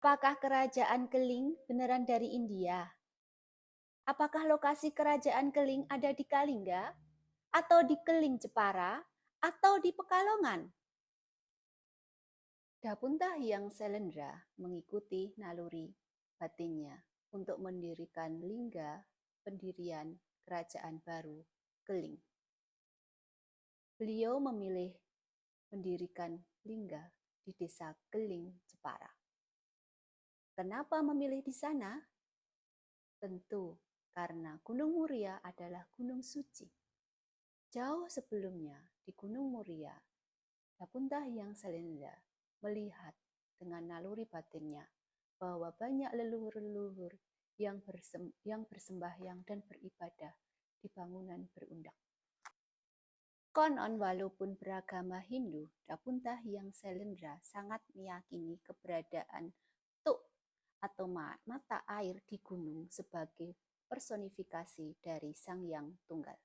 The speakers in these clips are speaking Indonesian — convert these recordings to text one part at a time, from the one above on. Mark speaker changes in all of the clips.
Speaker 1: Apakah kerajaan Keling beneran dari India? Apakah lokasi kerajaan Keling ada di Kalingga? Atau di Keling Jepara? Atau di Pekalongan? Dapunta Hyang Selendra mengikuti naluri batinnya untuk mendirikan lingga pendirian kerajaan baru Keling. Beliau memilih mendirikan lingga di desa Keling Jepara. Kenapa memilih di sana? Tentu karena Gunung Muria adalah gunung suci. Jauh sebelumnya di Gunung Muria, Dapunta Hyang Selendra melihat dengan naluri batinnya bahwa banyak leluhur-leluhur yang bersembahyang dan beribadah di bangunan berundak. Konon walaupun beragama Hindu, Dapunta Hyang Selendra sangat meyakini keberadaan Tuk atau mata air di gunung sebagai personifikasi dari Sang Hyang Tunggal.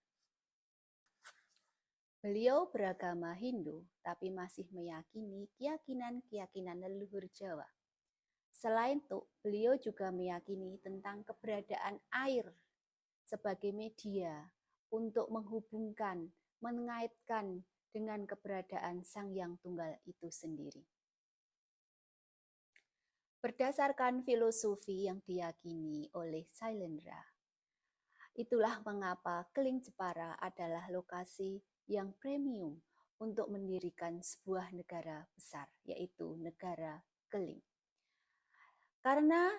Speaker 1: Beliau beragama Hindu, tapi masih meyakini keyakinan-keyakinan leluhur Jawa. Selain itu, beliau juga meyakini tentang keberadaan air sebagai media untuk menghubungkan, mengaitkan dengan keberadaan Sang Hyang Tunggal itu sendiri. Berdasarkan filosofi yang diyakini oleh Sailendra, itulah mengapa Keling Jepara adalah lokasi yang premium untuk mendirikan sebuah negara besar, yaitu negara Keling. Karena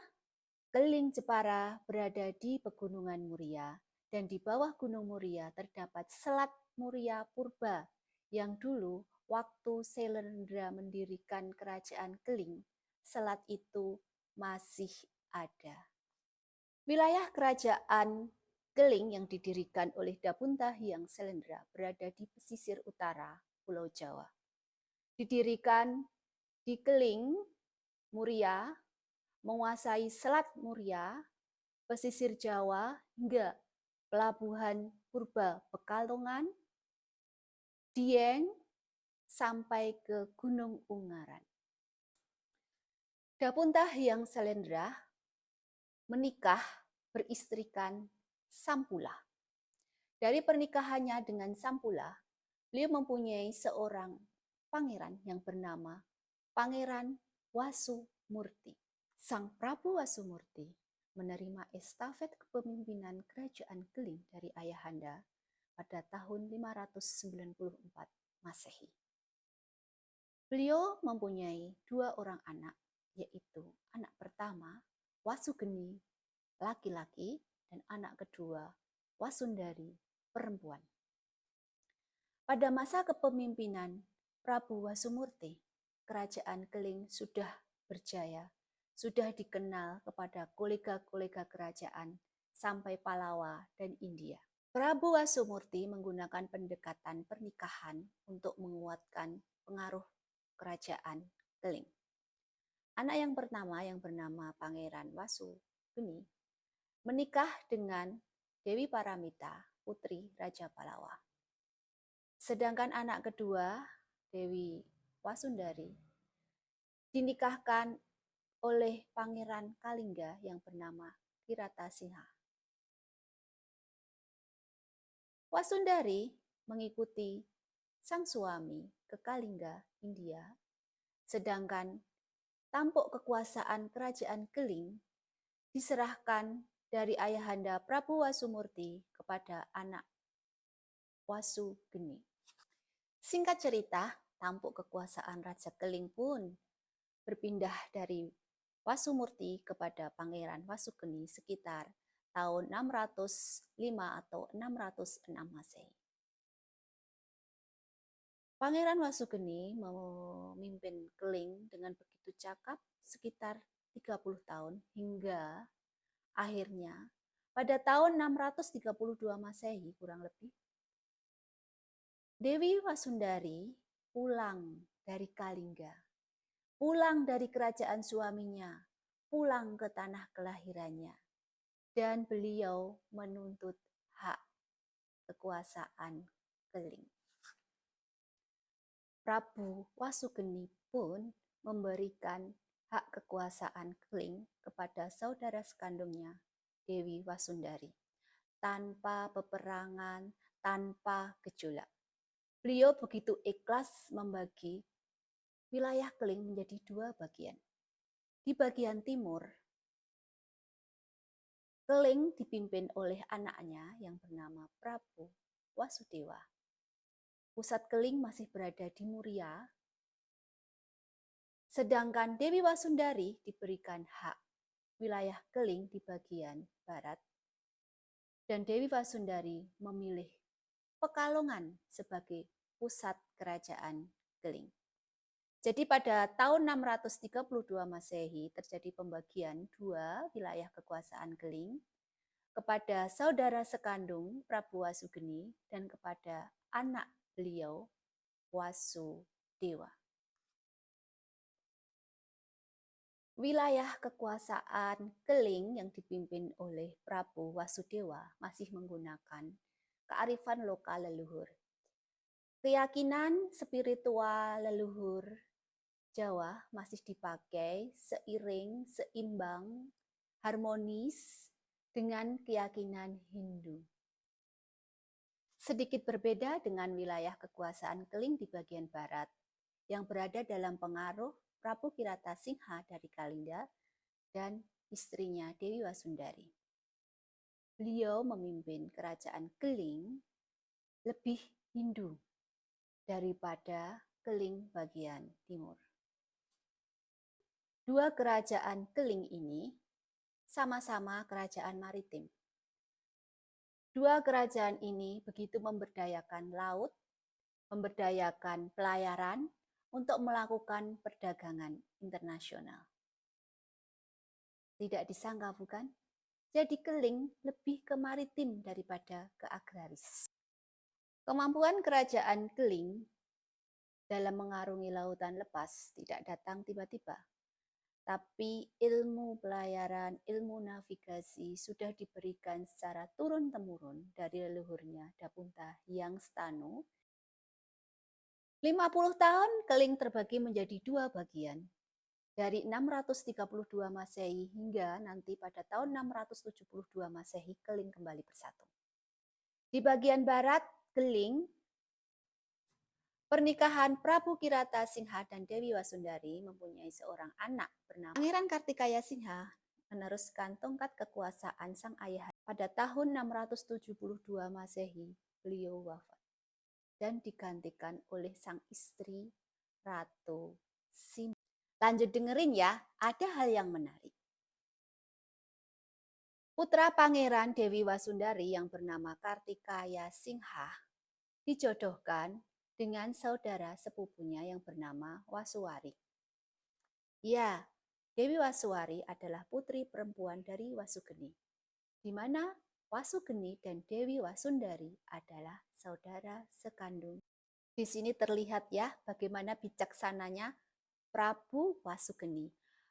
Speaker 1: Keling Jepara berada di Pegunungan Muria, dan di bawah Gunung Muria terdapat Selat Muria Purba yang dulu waktu Sailendra mendirikan kerajaan Keling, selat itu masih ada. Wilayah kerajaan Keling yang didirikan oleh Dapunta Hyang Selendra berada di pesisir utara Pulau Jawa. Didirikan di Keling, Muria, menguasai Selat Muria, pesisir Jawa, hingga pelabuhan Purba Pekalongan, Dieng, sampai ke Gunung Ungaran. Dapunta Hyang Selendra menikah beristrikan Sampula. Dari pernikahannya dengan Sampula, beliau mempunyai seorang pangeran yang bernama Pangeran Wasumurti. Sang Prabu Wasumurti menerima estafet kepemimpinan kerajaan Keling dari ayahanda pada tahun 594 Masehi. Beliau mempunyai 2 orang anak, yaitu anak pertama Wasugeni laki-laki dan anak kedua Wasundari perempuan. Pada masa kepemimpinan Prabu Wasumurti, kerajaan Keling sudah berjaya, sudah dikenal kepada kolega-kolega kerajaan sampai Palawa dan India. Prabu Wasumurti menggunakan pendekatan pernikahan untuk menguatkan pengaruh kerajaan Keling. Anak yang pertama yang bernama Pangeran Wasugeni menikah dengan Dewi Paramita, putri Raja Palawa. Sedangkan anak kedua, Dewi Wasundari, dinikahkan oleh Pangeran Kalingga yang bernama Kiratasingha. Wasundari mengikuti sang suami ke Kalingga, India, sedangkan tampuk kekuasaan kerajaan Keling diserahkan dari ayahanda Prabu Wasumurti kepada anak Wasugeni. Singkat cerita, tampuk kekuasaan Raja Keling pun berpindah dari Wasumurti kepada Pangeran Wasugeni sekitar tahun 605 atau 606 Masehi. Pangeran Wasugeni memimpin Keling dengan begitu cakap sekitar 30 tahun hingga akhirnya pada tahun 632 Masehi kurang lebih, Dewi Wasundari pulang dari Kalingga, pulang dari kerajaan suaminya, pulang ke tanah kelahirannya, dan beliau menuntut hak kekuasaan Keling. Prabu Wasugeni pun memberikan hak kekuasaan Keling kepada saudara sekandungnya, Dewi Wasundari, tanpa peperangan, tanpa gejolak. Beliau begitu ikhlas membagi wilayah Keling menjadi dua bagian. Di bagian timur, Keling dipimpin oleh anaknya yang bernama Prabu Wasudewa. Pusat Keling masih berada di Muria, sedangkan Dewi Wasundari diberikan hak wilayah Keling di bagian barat, dan Dewi Wasundari memilih Pekalongan sebagai pusat kerajaan Keling. Jadi pada tahun 632 Masehi terjadi pembagian dua wilayah kekuasaan Keling kepada saudara sekandung Prabu Wasugeni dan kepada anak beliau Wasudewa. Wilayah kekuasaan Keling yang dipimpin oleh Prabu Wasudewa masih menggunakan kearifan lokal leluhur. Keyakinan spiritual leluhur Jawa masih dipakai seiring, seimbang, harmonis dengan keyakinan Hindu. Sedikit berbeda dengan wilayah kekuasaan Keling di bagian barat yang berada dalam pengaruh Prabu Kiratasingha dari Kalinga dan istrinya Dewi Wasundari. Beliau memimpin kerajaan Keling lebih Hindu daripada Keling bagian timur. Dua kerajaan Keling ini sama-sama kerajaan maritim. Dua kerajaan ini begitu memberdayakan laut, memberdayakan pelayaran untuk melakukan perdagangan internasional. Tidak disangka bukan? Jadi Keling lebih ke maritim daripada ke agraris. Kemampuan kerajaan Keling dalam mengarungi lautan lepas tidak datang tiba-tiba. Tapi ilmu pelayaran, ilmu navigasi sudah diberikan secara turun-temurun dari leluhurnya Dapunta Hyang Stanu. 50 tahun Keling terbagi menjadi dua bagian. Dari 632 Masehi hingga nanti pada tahun 672 Masehi Keling kembali bersatu. Di bagian barat Keling, pernikahan Prabu Kiratasingha dan Dewi Wasundari mempunyai seorang anak bernama Pangeran Kartikaya Singha, meneruskan tongkat kekuasaan sang ayah. Pada tahun 672 Masehi, beliau wafat dan digantikan oleh sang istri Ratu Sim. Lanjut dengerin ya, ada hal yang menarik. Putra Pangeran Dewi Wasundari yang bernama Kartikaya Singha dijodohkan dengan saudara sepupunya yang bernama Wasuwari. Ya, Dewi Wasuwari adalah putri perempuan dari Wasugeni, di mana Wasugeni dan Dewi Wasundari adalah saudara sekandung. Di sini terlihat ya bagaimana bijaksananya Prabu Wasugeni.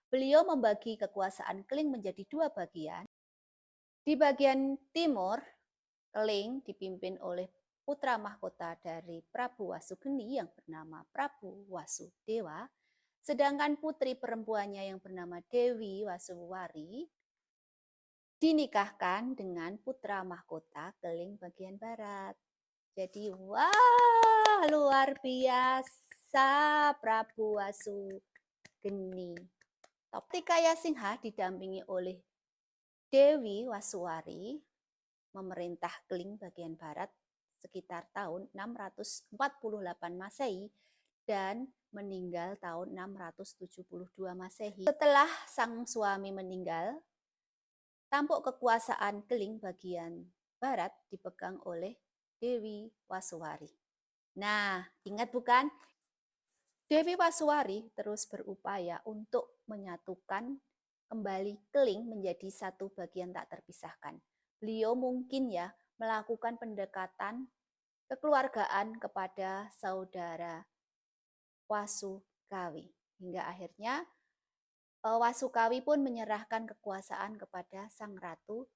Speaker 1: Beliau membagi kekuasaan Keling menjadi dua bagian. Di bagian timur, Keling dipimpin oleh putra mahkota dari Prabu Wasugeni yang bernama Prabu Wasudewa, sedangkan putri perempuannya yang bernama Dewi Wasuwari dinikahkan dengan putra mahkota Keling bagian barat. Jadi wah, luar biasa Prabu Wasugeni. Kartikaya Singha didampingi oleh Dewi Wasuwari memerintah Keling bagian barat sekitar tahun 648 Masehi dan meninggal tahun 672 Masehi. Setelah sang suami meninggal, tampuk kekuasaan Keling bagian barat dipegang oleh Dewi Wasuwari. Nah, ingat bukan? Dewi Wasuwari terus berupaya untuk menyatukan kembali Keling menjadi satu bagian tak terpisahkan. Beliau mungkin ya melakukan pendekatan kekeluargaan kepada saudara Wasukawi. Hingga akhirnya Wasukawi pun menyerahkan kekuasaan kepada sang ratu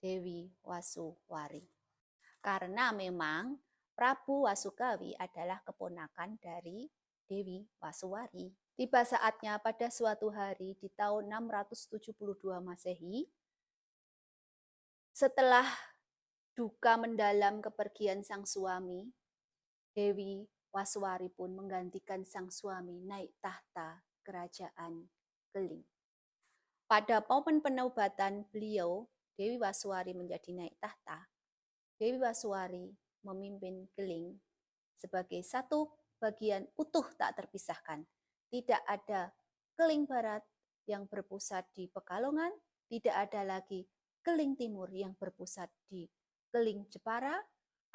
Speaker 1: Dewi Wasuwari. Karena memang Prabu Wasukawi adalah keponakan dari Dewi Wasuwari. Tiba saatnya pada suatu hari di tahun 672 Masehi, setelah duka mendalam kepergian sang suami, Dewi Wasuwari pun menggantikan sang suami naik tahta kerajaan Keling. Pada momen penobatan beliau, Dewi Wasuwari menjadi naik tahta. Dewi Wasuwari memimpin Keling sebagai satu bagian utuh tak terpisahkan. Tidak ada Keling Barat yang berpusat di Pekalongan, tidak ada lagi Keling Timur yang berpusat di Keling Jepara.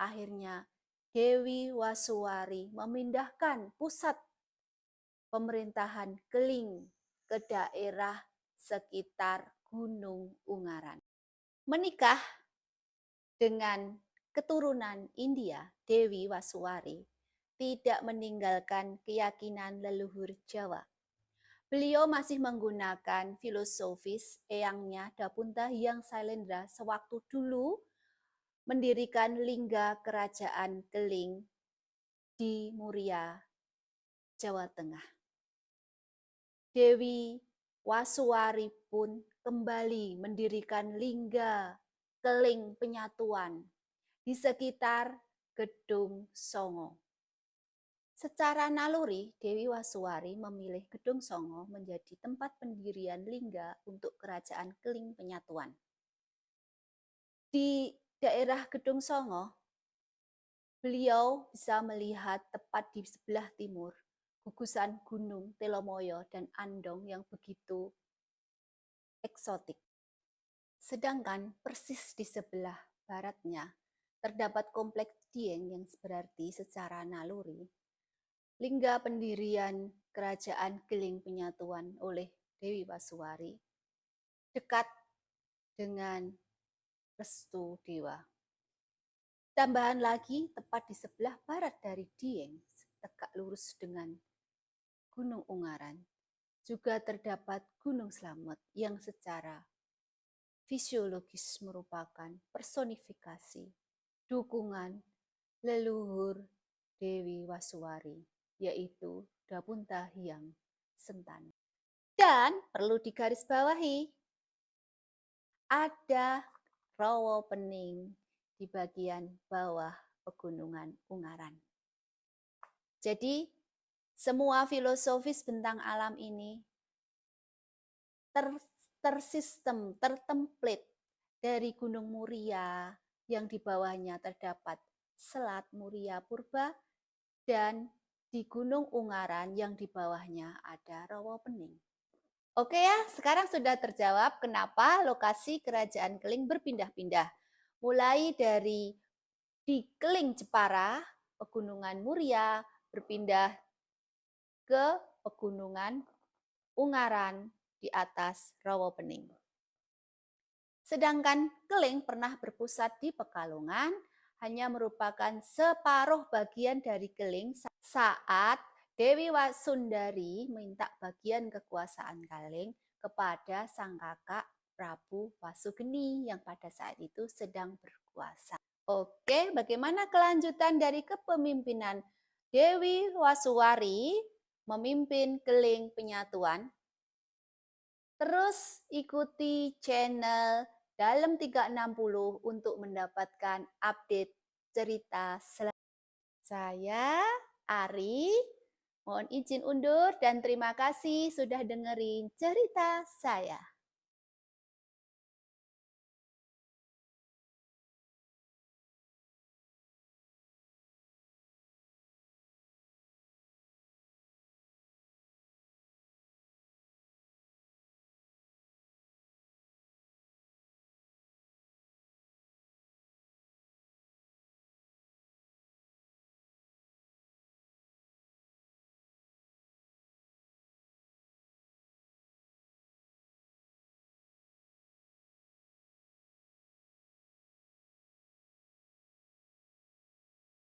Speaker 1: Akhirnya Dewi Wasuwari memindahkan pusat pemerintahan Keling ke daerah sekitar Gunung Ungaran. Menikah dengan keturunan India, Dewi Wasuwari tidak meninggalkan keyakinan leluhur Jawa. Beliau masih menggunakan filosofis eyangnya Dapunta Hyang Sailendra sewaktu dulu mendirikan lingga kerajaan Keling di Muria, Jawa Tengah. Dewi Wasuwari pun kembali mendirikan lingga Keling Penyatuan di sekitar Gedung Songo. Secara naluri, Dewi Wasuwari memilih Gedung Songo menjadi tempat pendirian lingga untuk Kerajaan Keling Penyatuan. Di daerah Gedung Songo, beliau bisa melihat tepat di sebelah timur gugusan Gunung Telomoyo dan Andong yang begitu eksotik. Sedangkan persis di sebelah baratnya terdapat kompleks Dieng yang berarti secara naluri lingga pendirian Kerajaan Keling Penyatuan oleh Dewi Wasuwari dekat dengan restu dewa. Tambahan lagi, tepat di sebelah barat dari Dieng, tegak lurus dengan Gunung Ungaran, juga terdapat Gunung Slamet yang secara fisiologis merupakan personifikasi dukungan leluhur Dewi Wasuwari, yaitu Dapunta Hyang Sentana. Dan perlu digarisbawahi, ada rawa pening di bagian bawah pegunungan Ungaran. Jadi, semua filosofis bentang alam ini tersistem, tertemplate dari Gunung Muria yang di bawahnya terdapat Selat Muria Purba dan di Gunung Ungaran yang di bawahnya ada Rawa Pening. Oke ya, sekarang sudah terjawab kenapa lokasi Kerajaan Keling berpindah-pindah. Mulai dari di Keling Jepara, Pegunungan Muria berpindah ke Pegunungan Ungaran di atas Rawa Pening. Sedangkan Keling pernah berpusat di Pekalongan, hanya merupakan separuh bagian dari Keling saat Dewi Wasundari minta bagian kekuasaan Keling kepada sang kakak Prabu Wasugeni yang pada saat itu sedang berkuasa. Oke, bagaimana kelanjutan dari kepemimpinan Dewi Wasuwari memimpin Keling Penyatuan? Terus ikuti channel Dalam 360 untuk mendapatkan update cerita selanjutnya. Saya Ari, mohon izin undur dan terima kasih sudah dengerin cerita saya.